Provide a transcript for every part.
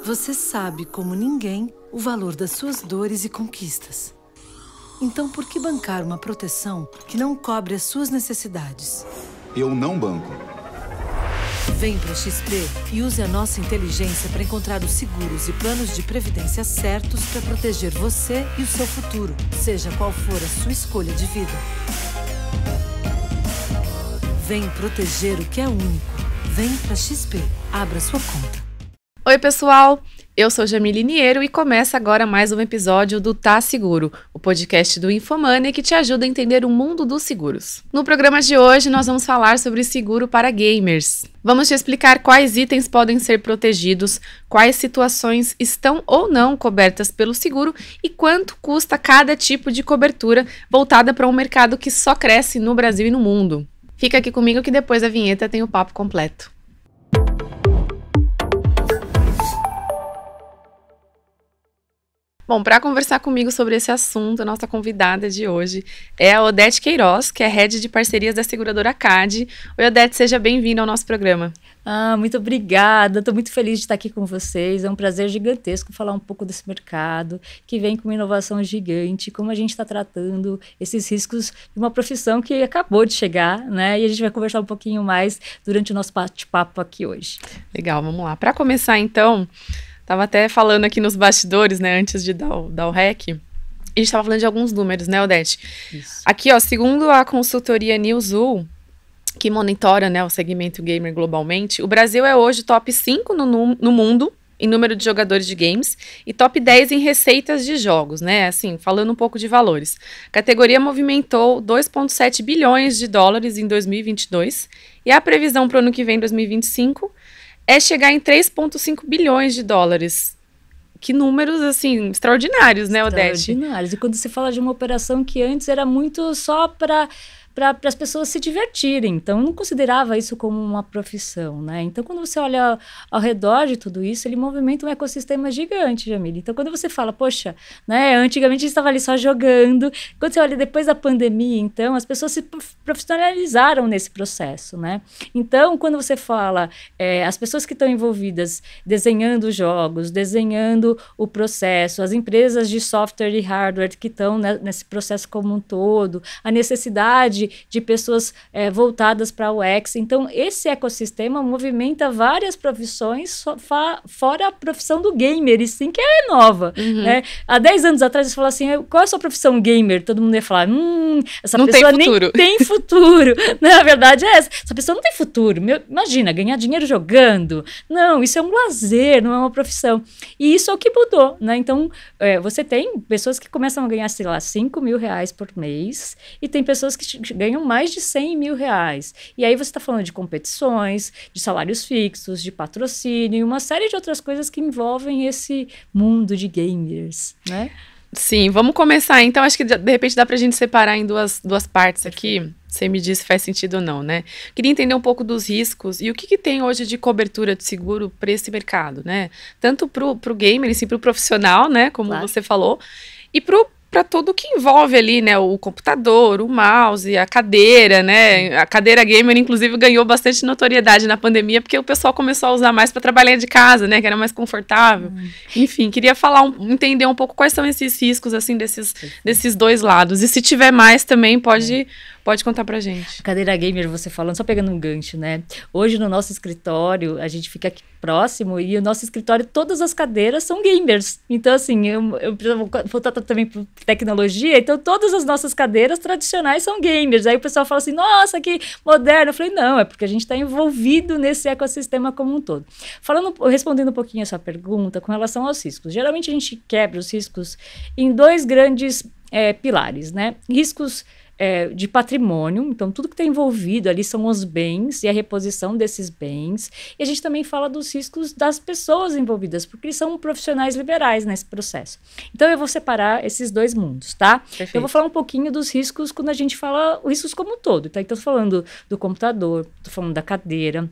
Você sabe como ninguém o valor das suas dores e conquistas. Então, por que bancar uma proteção que não cobre as suas necessidades? Eu não banco. Vem para XP e use a nossa inteligência para encontrar os seguros e planos de previdência certos para proteger você e o seu futuro, seja qual for a sua escolha de vida. Vem proteger o que é único. Vem para XP. Abra sua conta. Oi, pessoal! Eu sou Jamile Niero e começa agora mais um episódio do Tá Seguro, o podcast do Infomoney que te ajuda a entender o mundo dos seguros. No programa de hoje, nós vamos falar sobre seguro para gamers. Vamos te explicar quais itens podem ser protegidos, quais situações estão ou não cobertas pelo seguro e quanto custa cada tipo de cobertura voltada para um mercado que só cresce no Brasil e no mundo. Fica aqui comigo que depois da vinheta tem o papo completo. Bom, para conversar comigo sobre esse assunto, a nossa convidada de hoje é a Odete Queiroz, que é Head de Parcerias da seguradora CAD. Oi, Odete, seja bem-vinda ao nosso programa. Muito obrigada, estou muito feliz de estar aqui com vocês, é um prazer gigantesco falar um pouco desse mercado, que vem com uma inovação gigante, como a gente está tratando esses riscos de uma profissão que acabou de chegar, né? E a gente vai conversar um pouquinho mais durante o nosso bate-papo aqui hoje. Legal, vamos lá. Para começar, então... Tava até falando aqui nos bastidores, né, antes de dar o rec, e a gente tava falando de alguns números, né, Odete? Isso. Aqui, ó, segundo a consultoria Newzoo, que monitora, né, o segmento gamer globalmente, o Brasil é hoje top 5 no mundo em número de jogadores de games e top 10 em receitas de jogos, né, assim, falando um pouco de valores. A categoria movimentou 2,7 bilhões de dólares em 2022 e a previsão para o ano que vem, 2025, é chegar em 3,5 bilhões de dólares. Que números, assim, extraordinários, né, Odete? Extraordinários. E quando se fala de uma operação que antes era muito só para as pessoas se divertirem. Então, eu não considerava isso como uma profissão, né? Então, quando você olha ao redor de tudo isso, ele movimenta um ecossistema gigante, Jamile. Então, quando você fala, poxa, né? Antigamente a gente estava ali só jogando. Quando você olha depois da pandemia, então, as pessoas se profissionalizaram nesse processo, né? Então, quando você fala, as pessoas que estão envolvidas desenhando jogos, desenhando o processo, as empresas de software e hardware que estão, né, nesse processo como um todo, a necessidade de pessoas voltadas para o UX. Então, esse ecossistema movimenta várias profissões, fora a profissão do gamer, e sim que é nova. Uhum. Né? Há 10 anos atrás, você falou assim, qual é a sua profissão gamer? Todo mundo ia falar, essa não pessoa tem futuro. Nem tem futuro. Na verdade é essa pessoa não tem futuro. Imagina, ganhar dinheiro jogando. Não, isso é um lazer, não é uma profissão. E isso é o que mudou, né? Então, você tem pessoas que começam a ganhar, sei lá, 5 mil reais por mês, e tem pessoas que ganham mais de 100 mil reais. E aí você está falando de competições, de salários fixos, de patrocínio e uma série de outras coisas que envolvem esse mundo de gamers, né? Sim, vamos começar. Então, acho que de repente dá pra gente separar em duas partes aqui. Você me diz se faz sentido ou não, né? Queria entender um pouco dos riscos e o que tem hoje de cobertura de seguro para esse mercado, né? Tanto pro gamer, assim, pro profissional, né? Como claro. Você falou, e para tudo que envolve ali, né, o computador, o mouse, a cadeira, né, a cadeira gamer, inclusive, ganhou bastante notoriedade na pandemia, porque o pessoal começou a usar mais para trabalhar de casa, né, que era mais confortável. Enfim, queria entender um pouco quais são esses riscos, assim, desses dois lados, e se tiver mais também, pode contar pra gente. Cadeira gamer, você falando, só pegando um gancho, né? Hoje no nosso escritório, a gente fica aqui próximo e o nosso escritório, todas as cadeiras são gamers. Então, assim, eu preciso voltar também para tecnologia, então todas as nossas cadeiras tradicionais são gamers. Aí o pessoal fala assim, nossa, que moderno. Eu falei, não, é porque a gente está envolvido nesse ecossistema como um todo. Respondendo um pouquinho a sua pergunta com relação aos riscos. Geralmente a gente quebra os riscos em dois grandes pilares, né? Riscos de patrimônio, então tudo que está envolvido ali são os bens e a reposição desses bens, e a gente também fala dos riscos das pessoas envolvidas, porque eles são profissionais liberais nesse processo. Então eu vou separar esses dois mundos, tá? Perfeito. Eu vou falar um pouquinho dos riscos quando a gente fala os riscos como um todo, tá? Então eu tô falando do computador, tô falando da cadeira,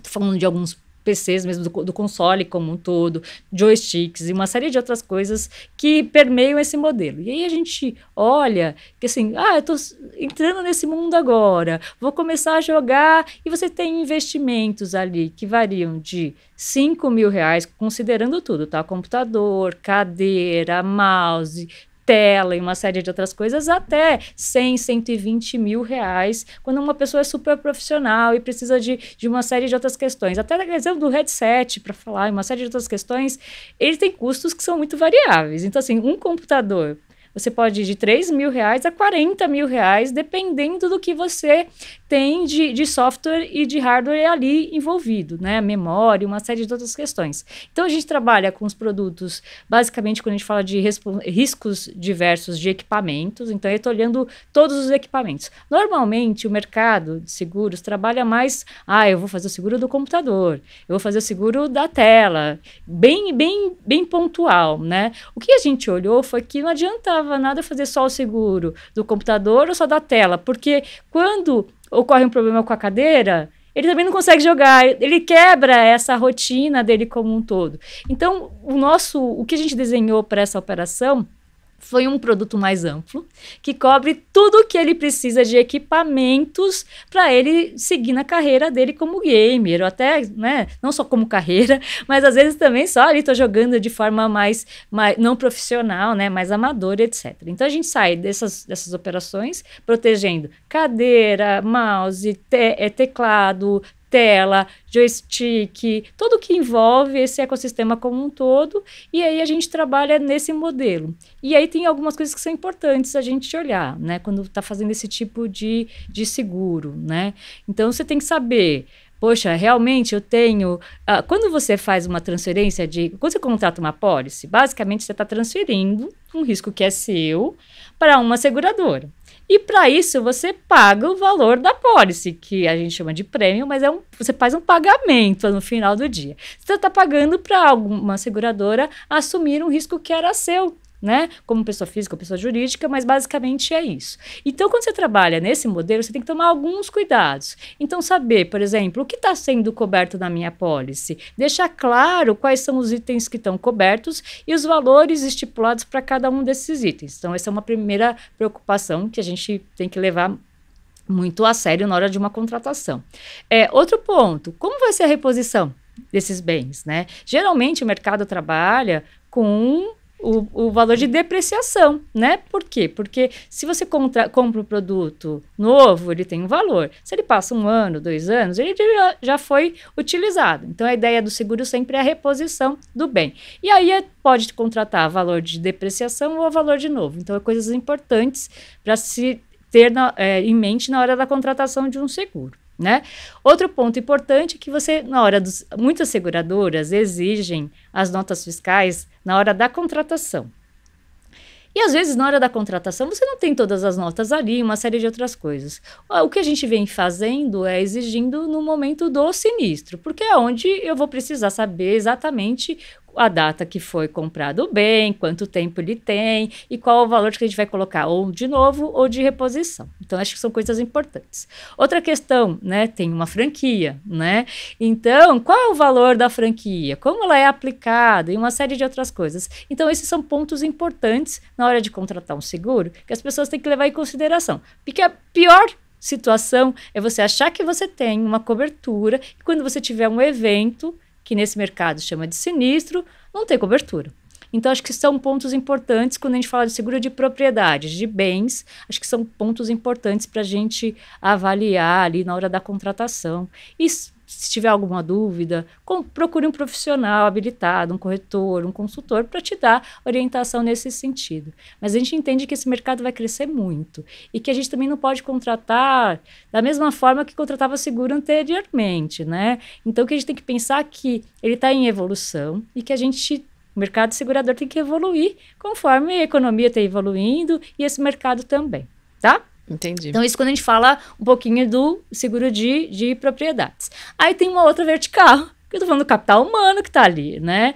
tô falando de alguns PCs mesmo, do console como um todo, joysticks e uma série de outras coisas que permeiam esse modelo. E aí a gente olha que assim, eu tô entrando nesse mundo agora, vou começar a jogar, e você tem investimentos ali que variam de R$5.000, considerando tudo, tá? Computador, cadeira, mouse, tela e uma série de outras coisas, até 100, 120 mil reais, quando uma pessoa é super profissional e precisa de uma série de outras questões. Até, por exemplo, do headset, para falar, uma série de outras questões, ele tem custos que são muito variáveis. Então, assim, um computador, você pode ir de R$3.000 a R$40.000, dependendo do que você tem de software e de hardware ali envolvido, né? Memória, uma série de outras questões. Então, a gente trabalha com os produtos, basicamente, quando a gente fala de riscos diversos de equipamentos. Então, eu estou olhando todos os equipamentos. Normalmente, o mercado de seguros trabalha mais, eu vou fazer o seguro do computador, eu vou fazer o seguro da tela, bem pontual, né? O que a gente olhou foi que não adiantava nada fazer só o seguro do computador ou só da tela, porque quando ocorre um problema com a cadeira, ele também não consegue jogar, ele quebra essa rotina dele como um todo. Então, o que a gente desenhou para essa operação foi um produto mais amplo, que cobre tudo o que ele precisa de equipamentos para ele seguir na carreira dele como gamer, ou até, né, não só como carreira, mas às vezes também só ali tô jogando de forma mais não profissional, né, mais amadora, etc. Então a gente sai dessas operações protegendo cadeira, mouse, teclado, tela, joystick, tudo que envolve esse ecossistema como um todo, e aí a gente trabalha nesse modelo. E aí tem algumas coisas que são importantes a gente olhar, né, quando está fazendo esse tipo de seguro, né? Então você tem que saber, poxa, realmente eu tenho... quando você faz uma transferência quando você contrata uma pólice, basicamente você está transferindo um risco que é seu para uma seguradora. E para isso você paga o valor da pólice, que a gente chama de prêmio, mas você faz um pagamento no final do dia. Você está pagando para alguma seguradora assumir um risco que era seu, né? Como pessoa física ou pessoa jurídica, mas basicamente é isso. Então, quando você trabalha nesse modelo, você tem que tomar alguns cuidados. Então, saber, por exemplo, o que está sendo coberto na minha pólice, deixar claro quais são os itens que estão cobertos e os valores estipulados para cada um desses itens. Então, essa é uma primeira preocupação que a gente tem que levar muito a sério na hora de uma contratação. Outro ponto, como vai ser a reposição desses bens, né? Geralmente, o mercado trabalha com o valor de depreciação, né? Por quê? Porque se você compra um produto novo, ele tem um valor. Se ele passa 1 ano, 2 anos, ele já foi utilizado. Então, a ideia do seguro sempre é a reposição do bem. E aí, pode contratar valor de depreciação ou valor de novo. Então, é coisas importantes para se ter em mente na hora da contratação de um seguro, né? Outro ponto importante é que muitas seguradoras exigem as notas fiscais na hora da contratação. E às vezes na hora da contratação você não tem todas as notas ali, uma série de outras coisas. O que a gente vem fazendo é exigindo no momento do sinistro, porque é onde eu vou precisar saber exatamente a data que foi comprado o bem, quanto tempo ele tem e qual o valor que a gente vai colocar, ou de novo ou de reposição. Então, acho que são coisas importantes. Outra questão, né, tem uma franquia, né? Então, qual é o valor da franquia? Como ela é aplicada? E uma série de outras coisas. Então, esses são pontos importantes na hora de contratar um seguro que as pessoas têm que levar em consideração. Porque a pior situação é você achar que você tem uma cobertura e quando você tiver um evento, que nesse mercado chama de sinistro, não tem cobertura. Então, acho que são pontos importantes quando a gente fala de seguro de propriedades, de bens, acho que são pontos importantes para a gente avaliar ali na hora da contratação. E se tiver alguma dúvida, procure um profissional habilitado, um corretor, um consultor, para te dar orientação nesse sentido. Mas a gente entende que esse mercado vai crescer muito e que a gente também não pode contratar da mesma forma que contratava seguro anteriormente, né? Então, o que a gente tem que pensar é que ele está em evolução e que o mercado segurador tem que evoluir conforme a economia está evoluindo e esse mercado também, tá? Entendi. Então, isso quando a gente fala um pouquinho do seguro de propriedades. Aí tem uma outra vertical, Porque eu tô falando do capital humano que tá ali, né?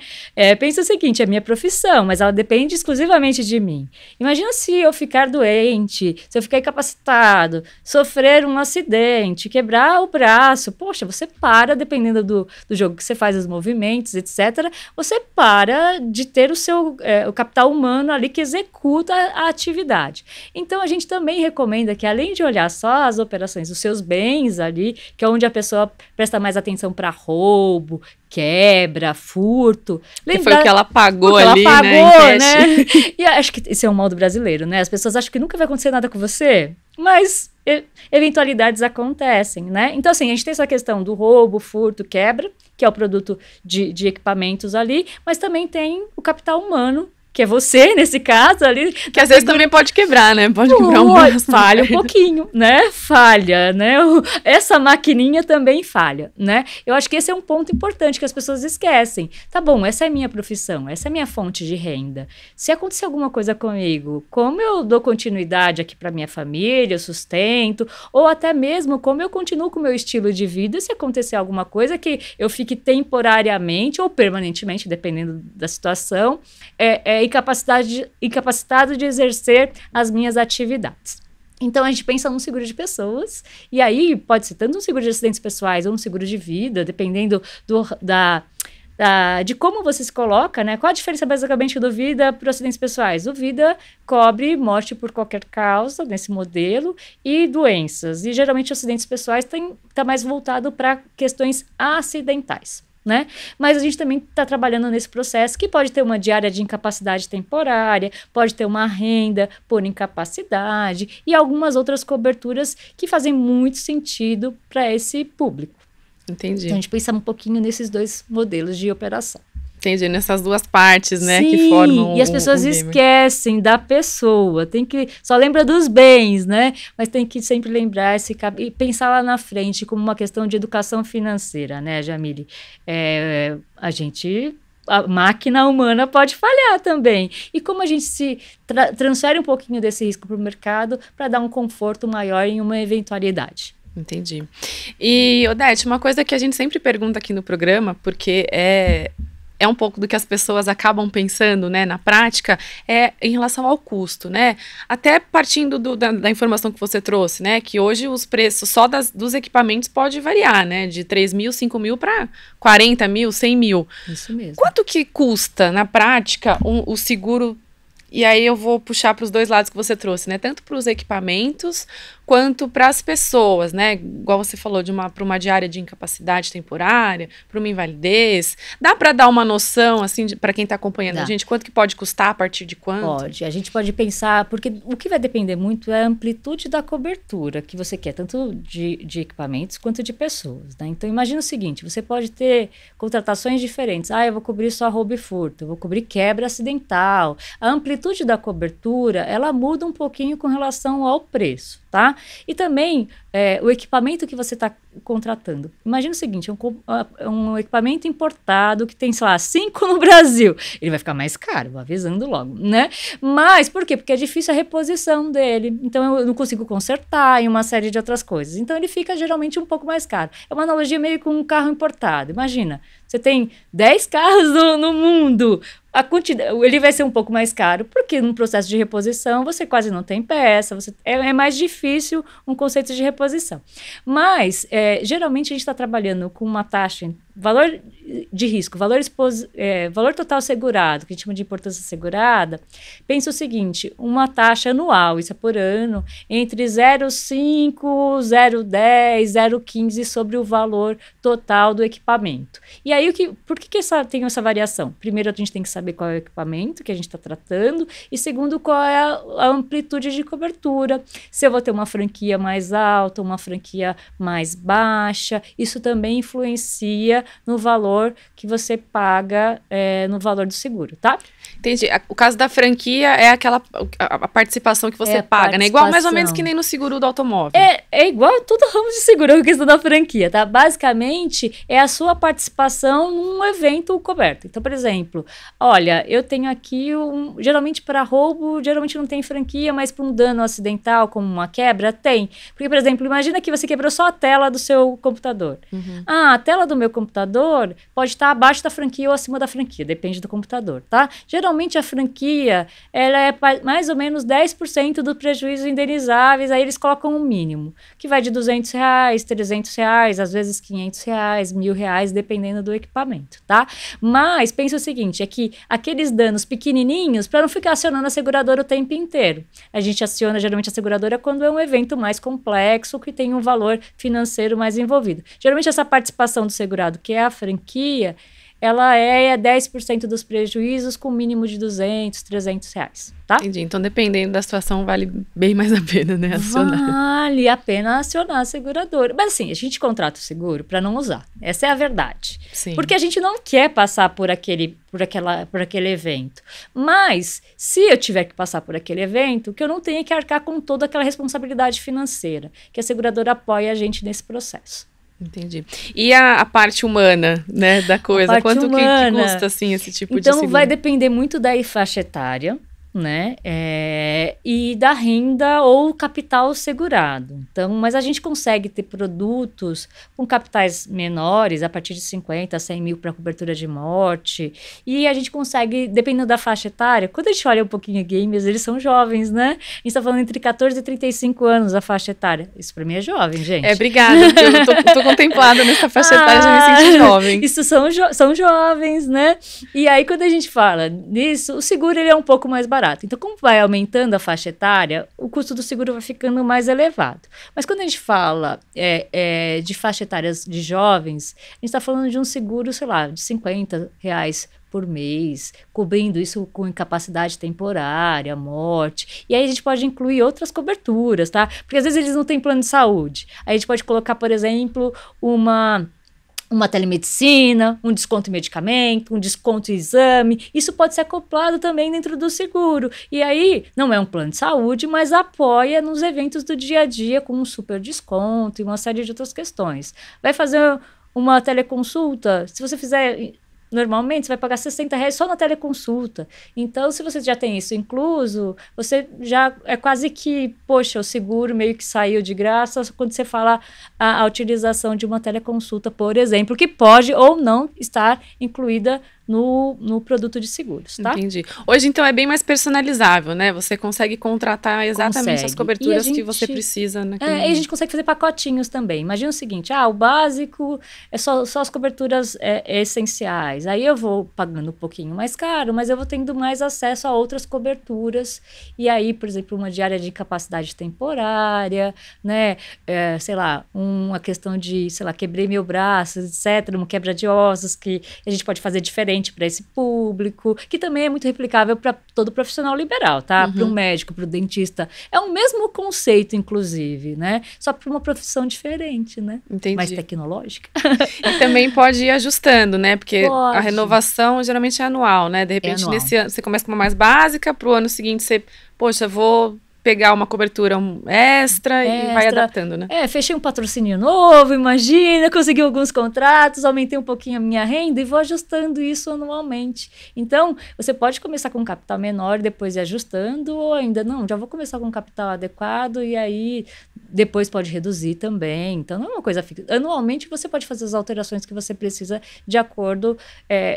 Pensa o seguinte, é minha profissão, mas ela depende exclusivamente de mim. Imagina se eu ficar doente, se eu ficar incapacitado, sofrer um acidente, quebrar o braço. Poxa, você para, dependendo do jogo que você faz, os movimentos, etc., você para de ter o capital humano ali que executa a atividade. Então, a gente também recomenda que, além de olhar só as operações, os seus bens ali, que é onde a pessoa presta mais atenção para roubo, quebra, furto. Que foi o que ela pagou ali, né? E acho que esse é um mal do brasileiro, né? As pessoas acham que nunca vai acontecer nada com você, mas eventualidades acontecem, né? Então, assim, a gente tem essa questão do roubo, furto, quebra, que é o produto de equipamentos ali, mas também tem o capital humano, que é você, nesse caso ali. Que às vezes também pode quebrar, né? Pode quebrar um braço. Falha um pouquinho, né? Falha, né? Essa maquininha também falha, né? Eu acho que esse é um ponto importante que as pessoas esquecem. Tá bom, essa é a minha profissão, essa é a minha fonte de renda. Se acontecer alguma coisa comigo, como eu dou continuidade aqui para minha família, eu sustento, ou até mesmo como eu continuo com o meu estilo de vida, se acontecer alguma coisa que eu temporariamente ou permanentemente, dependendo da situação, incapacitado de exercer as minhas atividades. Então, a gente pensa num seguro de pessoas, e aí pode ser tanto um seguro de acidentes pessoais ou um seguro de vida, dependendo de como você se coloca, né? Qual a diferença, basicamente, do vida para os acidentes pessoais? O vida cobre morte por qualquer causa, nesse modelo, e doenças. E, geralmente, os acidentes pessoais tá mais voltado para questões acidentais, né? Mas a gente também está trabalhando nesse processo que pode ter uma diária de incapacidade temporária, pode ter uma renda por incapacidade e algumas outras coberturas que fazem muito sentido para esse público. Entendi. Então a gente pensa um pouquinho nesses dois modelos de operação. Entendi, nessas duas partes, né, Sim, que formam e as pessoas esquecem da pessoa, só lembra dos bens, né, mas tem que sempre lembrar e pensar lá na frente como uma questão de educação financeira, né, Jamile? A máquina humana pode falhar também, e como a gente se transfere um pouquinho desse risco para o mercado para dar um conforto maior em uma eventualidade. Entendi. E, Odete, uma coisa que a gente sempre pergunta aqui no programa, porque é um pouco do que as pessoas acabam pensando, né, na prática, em relação ao custo, né? Até partindo da informação que você trouxe, né, que hoje os preços só dos equipamentos pode variar, né, de 3 mil, 5 mil para 40 mil, 100 mil. Isso mesmo. Quanto que custa, na prática, o seguro? E aí eu vou puxar para os dois lados que você trouxe, né? Tanto para os equipamentos quanto para as pessoas, né? Igual você falou, para uma diária de incapacidade temporária, para uma invalidez. Dá para dar uma noção, assim, para quem está acompanhando a gente, quanto que pode custar, a partir de quanto? Pode. A gente pode pensar, porque o que vai depender muito é a amplitude da cobertura que você quer, tanto de equipamentos quanto de pessoas, né? Então, imagina o seguinte, você pode ter contratações diferentes. Eu vou cobrir só roubo e furto, eu vou cobrir quebra acidental. A amplitude da cobertura, ela muda um pouquinho com relação ao preço, tá? E também o equipamento que você está contratando. Imagina o seguinte, um equipamento importado que tem, sei lá, 5 no Brasil. Ele vai ficar mais caro, vou avisando logo, né? Mas por quê? Porque é difícil a reposição dele. Então eu não consigo consertar e uma série de outras coisas. Então ele fica geralmente um pouco mais caro. É uma analogia meio com um carro importado. Imagina, você tem 10 carros no mundo. Ele vai ser um pouco mais caro, porque no processo de reposição você quase não tem peça, é mais difícil um conceito de reposição. Mas, geralmente a gente está trabalhando com uma taxa, valor de risco, valor total segurado, que a gente chama de importância segurada. Pensa o seguinte, uma taxa anual, isso é por ano, entre 0,5, 0,10, 0,15 sobre o valor total do equipamento. E aí, por que tem essa variação? Primeiro, a gente tem que saber qual é o equipamento que a gente está tratando, e segundo, qual é a amplitude de cobertura. Se eu vou ter uma franquia mais alta, uma franquia mais baixa, isso também influencia no valor que você paga no valor do seguro, tá? Entendi. O caso da franquia é a participação que você paga, né? Igual mais ou menos que nem no seguro do automóvel. É igual todo ramo de seguro, a questão da franquia, tá? Basicamente, é a sua participação num evento coberto. Então, por exemplo, olha, eu tenho aqui, geralmente para roubo, geralmente não tem franquia, mas para um dano acidental, como uma quebra, tem. Porque, por exemplo, imagina que você quebrou só a tela do seu computador. Uhum. A tela do meu computador computador pode estar abaixo da franquia ou acima da franquia, depende do computador, tá? Geralmente a franquia, ela é mais ou menos 10% do prejuízo indenizáveis, aí eles colocam um mínimo, que vai de R$200, R$300, às vezes R$500, R$1.000, dependendo do equipamento, tá? Mas pensa o seguinte, é que aqueles danos pequenininhos, para não ficar acionando a seguradora o tempo inteiro. A gente aciona geralmente a seguradora quando é um evento mais complexo, que tem um valor financeiro mais envolvido. Geralmente essa participação do segurado, que é a franquia, ela é 10% dos prejuízos com mínimo de R$200, R$300, tá? Entendi. Então, dependendo da situação, vale bem mais a pena, né, acionar. Vale a pena acionar a seguradora. Mas assim, a gente contrata o seguro para não usar. Essa é a verdade. Sim. Porque a gente não quer passar por aquele evento. Mas, se eu tiver que passar por aquele evento, que eu não tenha que arcar com toda aquela responsabilidade financeira, que a seguradora apoia a gente nesse processo. Entendi. E a parte humana, né, da coisa? Quanto que custa, assim, esse tipo de seguro? Então, vai depender muito da faixa etária, né, e da renda ou capital segurado. Então, mas a gente consegue ter produtos com capitais menores, a partir de 50 a 100 mil para cobertura de morte, e a gente consegue, dependendo da faixa etária, quando a gente olha um pouquinho gamers, eles são jovens, né? A gente tá falando entre 14 e 35 anos a faixa etária. Isso para mim é jovem, gente. Obrigada. Eu tô contemplada nessa faixa etária, já me senti jovem. Isso são jovens, né? E aí, quando a gente fala nisso, o seguro ele é um pouco mais barato. Então, como vai aumentando a faixa etária, o custo do seguro vai ficando mais elevado. Mas quando a gente fala de faixa etárias de jovens, a gente está falando de um seguro, sei lá, de R$50 por mês, cobrindo isso com incapacidade temporária, morte. E aí a gente pode incluir outras coberturas, tá? Porque às vezes eles não têm plano de saúde. Aí a gente pode colocar, por exemplo, uma telemedicina, um desconto em medicamento, um desconto em exame. Isso pode ser acoplado também dentro do seguro. E aí, não é um plano de saúde, mas apoia nos eventos do dia a dia com um super desconto e uma série de outras questões. Vai fazer uma teleconsulta? Se você fizer... Normalmente, você vai pagar R$60 só na teleconsulta. Então, se você já tem isso incluso, você já é quase que, poxa, o seguro meio que saiu de graça quando você fala a utilização de uma teleconsulta, por exemplo, que pode ou não estar incluída no produto de seguros, tá? Entendi. Hoje, então, é bem mais personalizável, né? Você consegue contratar exatamente as coberturas que você precisa. E a gente consegue fazer pacotinhos também. Imagina o seguinte, o básico é só as coberturas essenciais. Aí eu vou pagando um pouquinho mais caro, mas eu vou tendo mais acesso a outras coberturas. E aí, por exemplo, uma diária de incapacidade temporária, né? Sei lá, uma questão de, sei lá, quebrei meu braço, etc. Uma quebra de ossos que a gente pode fazer diferente para esse público, que também é muito replicável para todo profissional liberal, tá? Para um médico, para o dentista. É o mesmo conceito, inclusive, né? Só para uma profissão diferente, né? Entendi. Mais tecnológica. E também pode ir ajustando, né? Porque a renovação geralmente é anual, né? De repente, nesse ano, você começa com uma mais básica, para o ano seguinte você, poxa, vou pegar uma cobertura extra e vai adaptando, né? Fechei um patrocínio novo, imagina, consegui alguns contratos, aumentei um pouquinho a minha renda e vou ajustando isso anualmente. Então, você pode começar com um capital menor e depois ir ajustando, ou ainda não, já vou começar com um capital adequado e aí depois pode reduzir também. Então, não é uma coisa fixa. Anualmente, você pode fazer as alterações que você precisa de acordo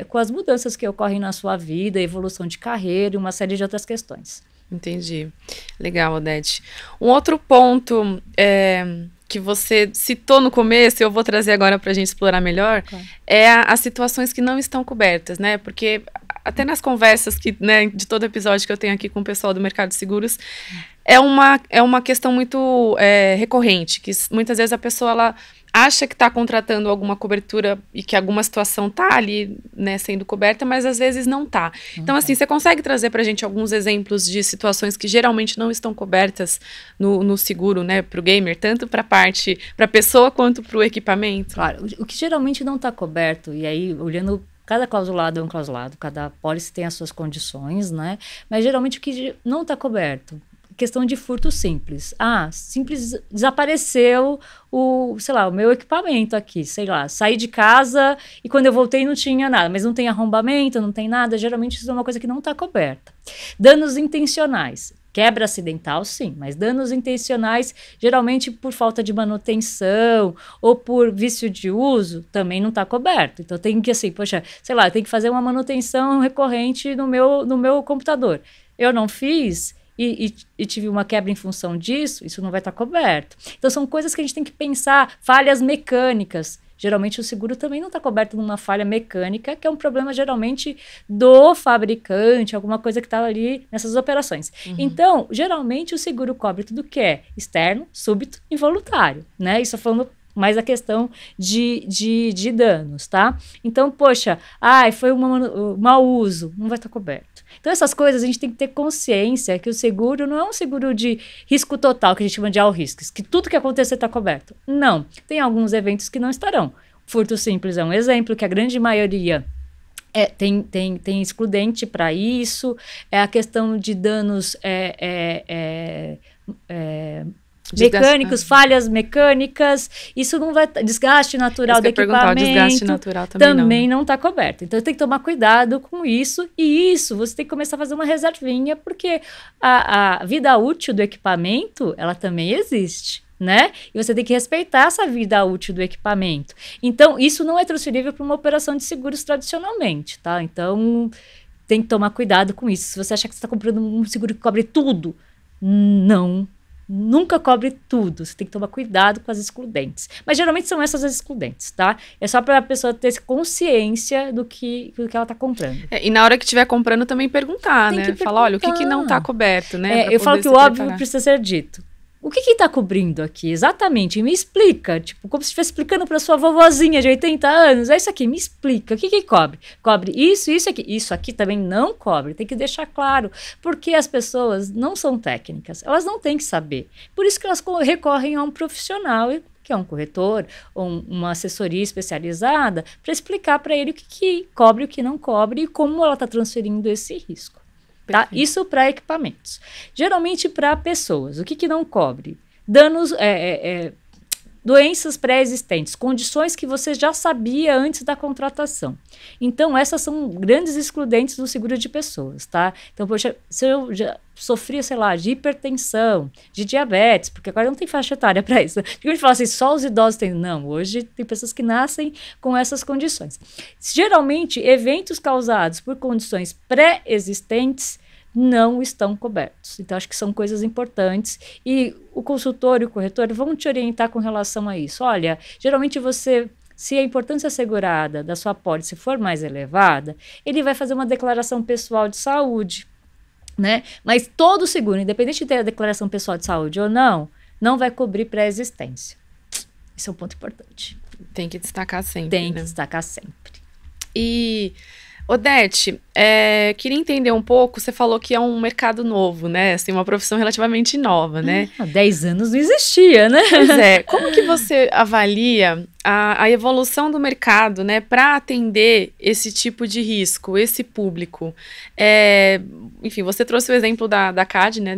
com as mudanças que ocorrem na sua vida, evolução de carreira e uma série de outras questões. Entendi. Legal, Odete. Um outro ponto que você citou no começo, eu vou trazer agora para a gente explorar melhor, é as situações que não estão cobertas, né? Porque até nas conversas de todo episódio que eu tenho aqui com o pessoal do mercado de seguros, é uma questão muito recorrente, que muitas vezes a pessoa ela acha que está contratando alguma cobertura e que alguma situação está ali, né, sendo coberta, mas às vezes não está. Então, assim, você consegue trazer para a gente alguns exemplos de situações que geralmente não estão cobertas no seguro, né, para o gamer, tanto para a pessoa quanto para o equipamento? Claro, o que geralmente não está coberto, e aí, olhando... Cada clausulado é um clausulado, cada pólice tem as suas condições, né? Mas geralmente o que não está coberto, questão de furto simples. Simples desapareceu o meu equipamento aqui, sei lá, saí de casa e quando eu voltei não tinha nada, mas não tem arrombamento, não tem nada, geralmente isso é uma coisa que não está coberta. Danos intencionais. Quebra acidental, sim, mas danos intencionais, geralmente por falta de manutenção ou por vício de uso, também não está coberto. Então tem que, assim, poxa, sei lá, tem que fazer uma manutenção recorrente no meu computador. Eu não fiz e tive uma quebra em função disso, isso não vai estar coberto. Então são coisas que a gente tem que pensar, falhas mecânicas. Geralmente o seguro também não está coberto numa falha mecânica, que é um problema geralmente do fabricante, alguma coisa que está ali nessas operações. Então, geralmente o seguro cobre tudo que é externo, súbito e voluntário, né? Isso falando mais a questão de danos, tá? Então, poxa, foi um mau uso, não vai estar coberto. Então, essas coisas a gente tem que ter consciência que o seguro não é um seguro de risco total, que a gente chama de all risks, que tudo que acontecer está coberto. Não, tem alguns eventos que não estarão. Furto simples é um exemplo, que a grande maioria tem excludente para isso. É a questão de danos mecânicos, falhas mecânicas, isso não vai... Desgaste natural do equipamento, desgaste natural também não está coberto. Então, tem que tomar cuidado com isso, e isso você tem que começar a fazer uma reservinha, porque a vida útil do equipamento, ela também existe, né? E você tem que respeitar essa vida útil do equipamento. Então, isso não é transferível para uma operação de seguros tradicionalmente, tá? Então, tem que tomar cuidado com isso. Se você achar que você está comprando um seguro que cobre tudo, não. Nunca cobre tudo, você tem que tomar cuidado com as excludentes. Mas geralmente são essas as excludentes, tá? É só para a pessoa ter consciência do que ela está comprando. E na hora que estiver comprando também perguntar, tem né? Perguntar. Falar, olha, o que não está coberto, né? Eu falo que o óbvio precisa ser dito. O que está cobrindo aqui? Exatamente, me explica. Tipo, como se estivesse explicando para sua vovozinha de 80 anos. É isso aqui, me explica. O que cobre? Cobre isso, isso aqui. Isso aqui também não cobre. Tem que deixar claro. Porque as pessoas não são técnicas. Elas não têm que saber. Por isso que elas recorrem a um profissional, que é um corretor ou uma assessoria especializada, para explicar para ele o que cobre e o que não cobre e como ela está transferindo esse risco. Tá? Isso para equipamentos. Geralmente para pessoas. O que não cobre? Danos, doenças pré-existentes, condições que você já sabia antes da contratação. Então, essas são grandes excludentes do seguro de pessoas, tá? Então, poxa, se eu já sofria, sei lá, de hipertensão, de diabetes, porque agora não tem faixa etária para isso. A gente fala assim, só os idosos têm. Não, hoje tem pessoas que nascem com essas condições. Geralmente, eventos causados por condições pré-existentes não estão cobertos. Então, acho que são coisas importantes e o consultor e o corretor vão te orientar com relação a isso. Olha, geralmente se a importância assegurada da sua pólice for mais elevada, ele vai fazer uma declaração pessoal de saúde, né? Mas todo seguro, independente de ter a declaração pessoal de saúde ou não vai cobrir pré-existência. Esse é um ponto importante. Tem que destacar sempre. Tem que destacar sempre. E... Odete, queria entender um pouco, você falou que é um mercado novo, né? Assim, uma profissão relativamente nova, né? Há 10 anos não existia, né? Pois é. Como que você avalia a evolução do mercado, né, para atender esse tipo de risco, esse público? Enfim, você trouxe o exemplo da CAD, né,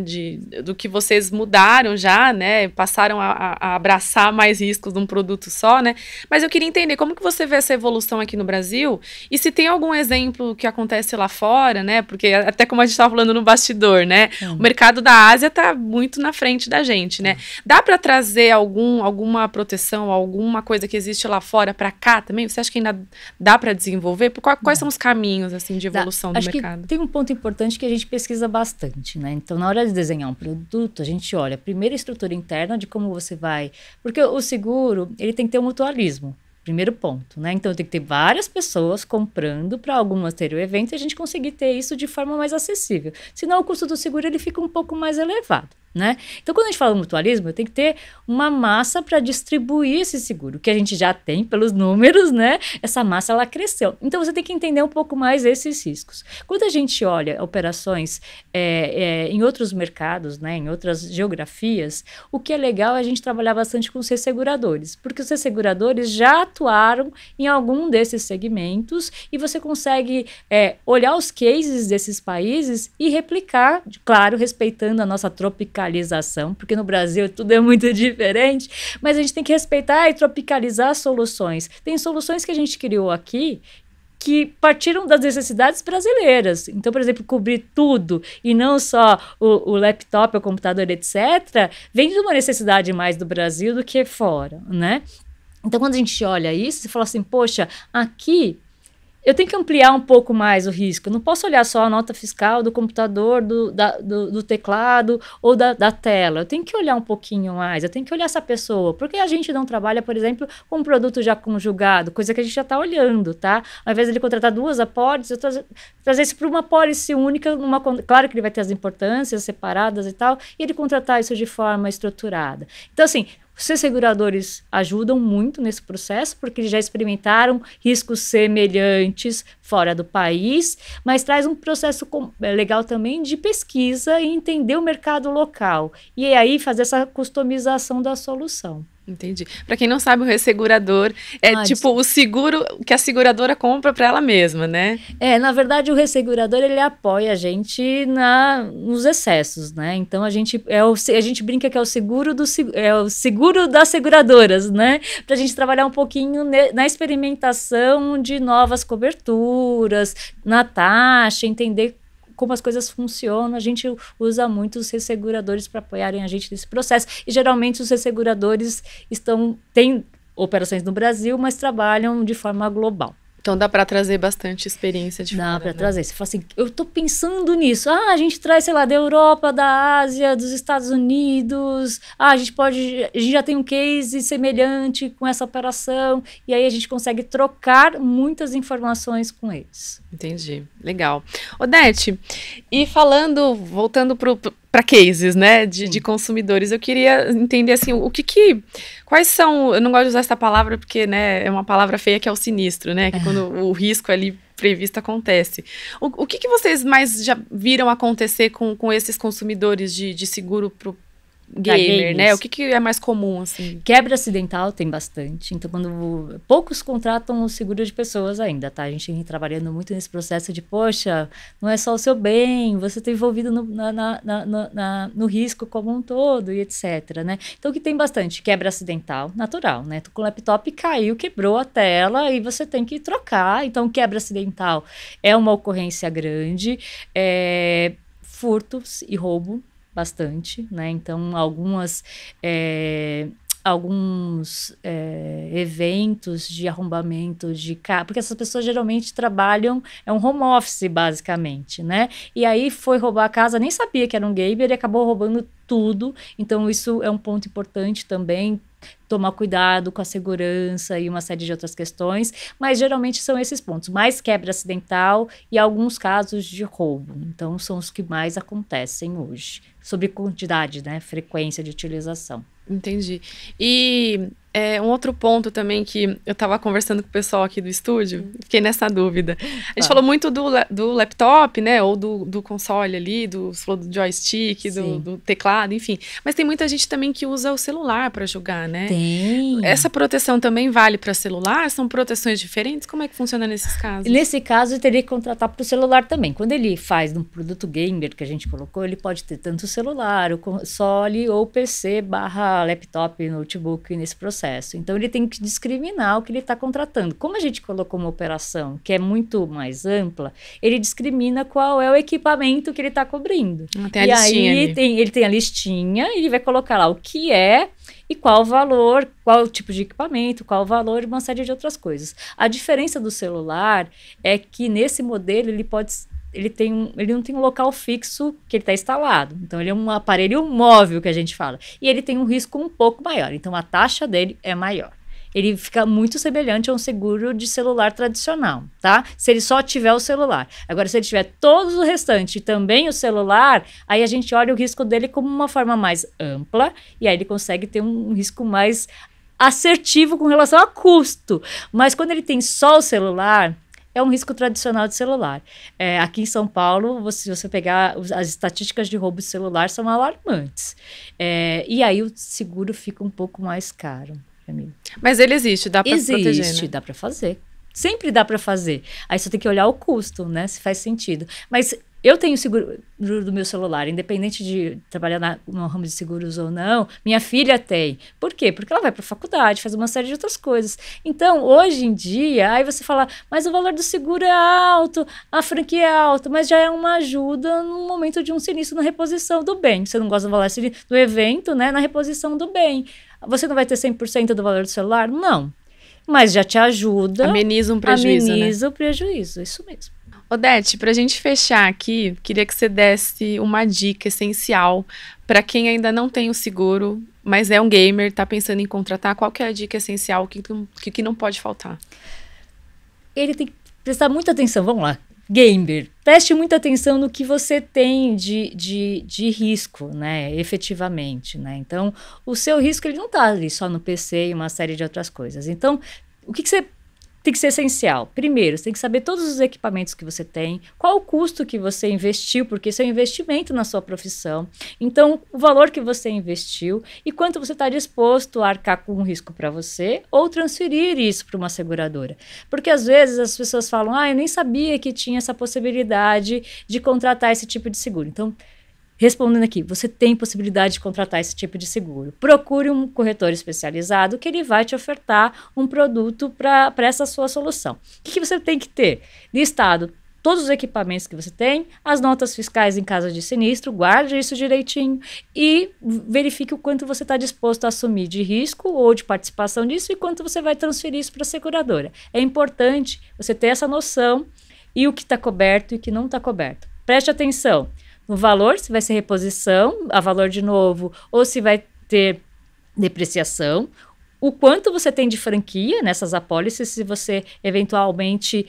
do que vocês mudaram já, né, passaram a abraçar mais riscos de um produto só, né? Mas eu queria entender como que você vê essa evolução aqui no Brasil e se tem algum exemplo que acontece lá fora, né? Porque até como a gente estava falando no bastidor, né? O mercado da Ásia está muito na frente da gente, né? Dá para trazer alguma proteção, alguma coisa que existe lá fora para cá também? Você acha que ainda dá para desenvolver? Quais são os caminhos assim de evolução do mercado? Que tem um ponto importante que a gente pesquisa bastante, né? Então, na hora de desenhar um produto, a gente olha primeiro a estrutura interna de como você vai... Porque o seguro, ele tem que ter um mutualismo. Primeiro ponto, né? Então, tem que ter várias pessoas comprando para algumas terem o evento e a gente conseguir ter isso de forma mais acessível. Senão, o custo do seguro ele fica um pouco mais elevado, né? Então, quando a gente fala mutualismo, eu tenho que ter uma massa para distribuir esse seguro, que a gente já tem pelos números, né? Essa massa, ela cresceu. Então, você tem que entender um pouco mais esses riscos. Quando a gente olha operações em outros mercados, né? Em outras geografias, o que é legal é a gente trabalhar bastante com os resseguradores, porque os resseguradores já atuaram em algum desses segmentos e você consegue olhar os cases desses países e replicar, claro, respeitando a nossa tropicalização, porque no Brasil tudo é muito diferente, mas a gente tem que respeitar e tropicalizar as soluções. Tem soluções que a gente criou aqui que partiram das necessidades brasileiras. Então, por exemplo, cobrir tudo e não só o laptop, o computador, etc., vem de uma necessidade mais do Brasil do que fora, né? Então, quando a gente olha isso, você fala assim, poxa, aqui eu tenho que ampliar um pouco mais o risco. Eu não posso olhar só a nota fiscal do computador, do teclado ou da tela. Eu tenho que olhar um pouquinho mais. Eu tenho que olhar essa pessoa. Porque a gente não trabalha, por exemplo, com um produto já conjugado, coisa que a gente já está olhando, tá? Ao invés de ele contratar 2 apólices, eu trazer isso para uma apólice única. Claro que ele vai ter as importâncias separadas e tal, e ele contratar isso de forma estruturada. Então, assim, os seguradores ajudam muito nesse processo, porque eles já experimentaram riscos semelhantes fora do país, mas traz um processo legal também de pesquisa e entender o mercado local. E aí fazer essa customização da solução. Entendi. Para quem não sabe, o ressegurador é tipo o seguro que a seguradora compra para ela mesma, né? Na verdade, o ressegurador, ele apoia a gente nos excessos, né? Então, a gente brinca que é o seguro das seguradoras, né? Para a gente trabalhar um pouquinho na experimentação de novas coberturas, na taxa, entender como as coisas funcionam. A gente usa muito os resseguradores para apoiarem a gente nesse processo. E, geralmente, os resseguradores têm operações no Brasil, mas trabalham de forma global. Então dá para trazer bastante experiência de fora. Dá para trazer. Você fala assim, eu estou pensando nisso. A gente traz, sei lá, da Europa, da Ásia, dos Estados Unidos. A gente já tem um case semelhante com essa operação. E aí a gente consegue trocar muitas informações com eles. Entendi. Legal. Odete, e voltando para cases, né, de consumidores, eu queria entender, assim, quais são, eu não gosto de usar essa palavra porque, né, é uma palavra feia, que é o sinistro, né, que quando o risco ali previsto acontece. O que vocês mais já viram acontecer com esses consumidores de seguro pro gamer, né? O que é mais comum, assim? Quebra acidental tem bastante. Então, poucos contratam o seguro de pessoas ainda, tá? A gente vem trabalhando muito nesse processo de, poxa, não é só o seu bem, você está envolvido no risco como um todo e etc, né? Então, o que tem bastante? Quebra acidental, natural, né? Tu com o laptop caiu, quebrou a tela e você tem que trocar. Então, quebra acidental é uma ocorrência grande. Furtos e roubo, bastante, né? Então, alguns eventos de arrombamento de carro, porque essas pessoas geralmente trabalham, é um home office, basicamente, né? E aí foi roubar a casa, nem sabia que era um gamer e acabou roubando tudo. Então, isso é um ponto importante também, tomar cuidado com a segurança e uma série de outras questões, mas geralmente são esses pontos, mais quebra acidental e alguns casos de roubo. Então, são os que mais acontecem hoje, sobre quantidade, né, frequência de utilização. Entendi. E um outro ponto também que eu estava conversando com o pessoal aqui do estúdio, fiquei nessa dúvida. A gente falou muito do laptop, né, ou do console ali, você falou do joystick, do teclado, enfim. Mas tem muita gente também que usa o celular para jogar, né? Tem. Essa proteção também vale para celular? São proteções diferentes? Como é que funciona nesses casos? Nesse caso, eu teria que contratar para o celular também. Quando ele faz um produto gamer que a gente colocou, ele pode ter tanto o celular, o console ou PC/laptop, notebook nesse processo. Então, ele tem que discriminar o que ele está contratando. Como a gente colocou uma operação que é muito mais ampla, ele discrimina qual é o equipamento que ele está cobrindo. Tem a listinha aí, ele tem a listinha e ele vai colocar lá o que é e qual o valor, qual o tipo de equipamento, qual o valor e uma série de outras coisas. A diferença do celular é que nesse modelo ele não tem um local fixo que ele está instalado. Então, ele é um aparelho móvel, que a gente fala. E ele tem um risco um pouco maior. Então, a taxa dele é maior. Ele fica muito semelhante a um seguro de celular tradicional, tá? Se ele só tiver o celular. Agora, se ele tiver todo o restante e também o celular, aí a gente olha o risco dele como uma forma mais ampla e aí ele consegue ter um risco mais assertivo com relação a custo. Mas quando ele tem só o celular, é um risco tradicional de celular. Aqui em São Paulo, se você pegar as estatísticas de roubo de celular, são alarmantes. E aí o seguro fica um pouco mais caro. Mas ele existe, dá para se proteger, né? Dá para fazer. Sempre dá para fazer. Aí você tem que olhar o custo, né? Se faz sentido. Mas eu tenho seguro do meu celular, independente de trabalhar no ramo de seguros ou não, minha filha tem. Por quê? Porque ela vai para a faculdade, faz uma série de outras coisas. Então, hoje em dia, aí você fala, mas o valor do seguro é alto, a franquia é alta, mas já é uma ajuda no momento de um sinistro na reposição do bem. Você não gosta do valor do evento, né? Na reposição do bem. Você não vai ter 100% do valor do celular? Não. Mas já te ajuda. Ameniza um prejuízo, Ameniza o prejuízo, isso mesmo. Odete, para a gente fechar aqui, queria que você desse uma dica essencial para quem ainda não tem o seguro, mas é um gamer, está pensando em contratar. Qual que é a dica essencial, o que não pode faltar? Ele tem que prestar muita atenção, vamos lá. Gamer, preste muita atenção no que você tem de risco, né, efetivamente, né? Então, o seu risco ele não está ali só no PC e uma série de outras coisas. Então, o que você tem que ser essencial? Primeiro, você tem que saber todos os equipamentos que você tem, qual o custo que você investiu, porque isso é um investimento na sua profissão. Então, o valor que você investiu e quanto você está disposto a arcar com um risco para você ou transferir isso para uma seguradora. Porque, às vezes, as pessoas falam, eu nem sabia que tinha essa possibilidade de contratar esse tipo de seguro. Então, respondendo aqui, você tem possibilidade de contratar esse tipo de seguro. Procure um corretor especializado que ele vai te ofertar um produto para essa sua solução. O que você tem que ter? Listado todos os equipamentos que você tem, as notas fiscais em caso de sinistro, guarde isso direitinho e verifique o quanto você está disposto a assumir de risco ou de participação disso e quanto você vai transferir isso para a seguradora. É importante você ter essa noção e o que está coberto e o que não está coberto. Preste atenção no valor, se vai ser reposição, a valor de novo, ou se vai ter depreciação, o quanto você tem de franquia nessas apólices, se você eventualmente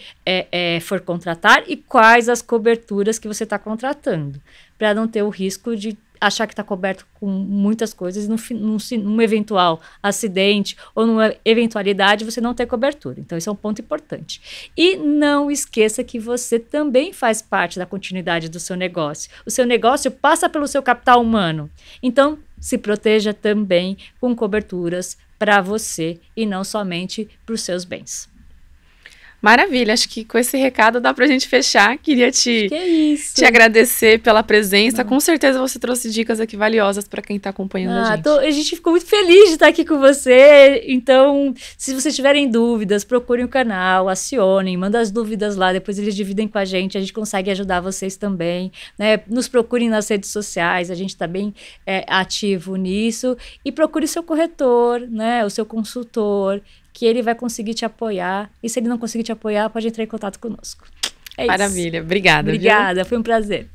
for contratar, e quais as coberturas que você está contratando, para não ter o risco de achar que está coberto com muitas coisas e num eventual acidente ou numa eventualidade você não ter cobertura. Então, isso é um ponto importante. E não esqueça que você também faz parte da continuidade do seu negócio. O seu negócio passa pelo seu capital humano. Então, se proteja também com coberturas para você e não somente para os seus bens. Maravilha, acho que com esse recado dá pra gente fechar. Queria te agradecer pela presença. Com certeza você trouxe dicas aqui valiosas para quem tá acompanhando a gente. A gente ficou muito feliz de estar aqui com você. Então, se vocês tiverem dúvidas, procurem o canal, acionem, mandem as dúvidas lá, depois eles dividem com a gente consegue ajudar vocês também, né? Nos procurem nas redes sociais, a gente tá bem ativo nisso. E procure o seu corretor, né? O seu consultor, que ele vai conseguir te apoiar. E se ele não conseguir te apoiar, pode entrar em contato conosco. É isso. Maravilha, obrigada. Obrigada, foi um prazer.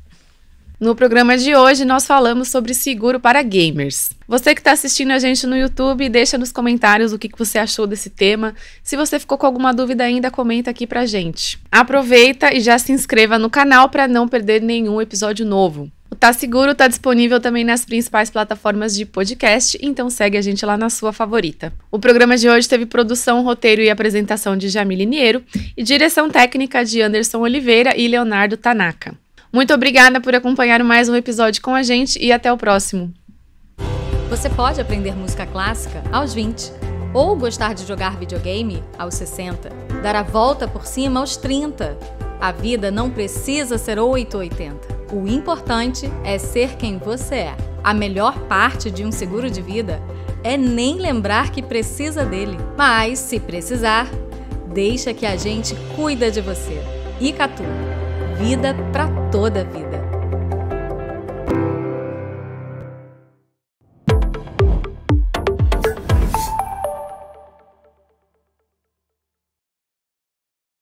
No programa de hoje, nós falamos sobre seguro para gamers. Você que está assistindo a gente no YouTube, deixa nos comentários o que você achou desse tema. Se você ficou com alguma dúvida ainda, comenta aqui pra gente. Aproveita e já se inscreva no canal para não perder nenhum episódio novo. O Tá Seguro está disponível também nas principais plataformas de podcast, então segue a gente lá na sua favorita. O programa de hoje teve produção, roteiro e apresentação de Jamile Niero e direção técnica de Anderson Oliveira e Leonardo Tanaka. Muito obrigada por acompanhar mais um episódio com a gente e até o próximo. Você pode aprender música clássica aos 20, ou gostar de jogar videogame aos 60, dar a volta por cima aos 30. A vida não precisa ser 8 ou 80. O importante é ser quem você é. A melhor parte de um seguro de vida é nem lembrar que precisa dele. Mas, se precisar, deixa que a gente cuida de você. Icatu. Vida pra toda a vida.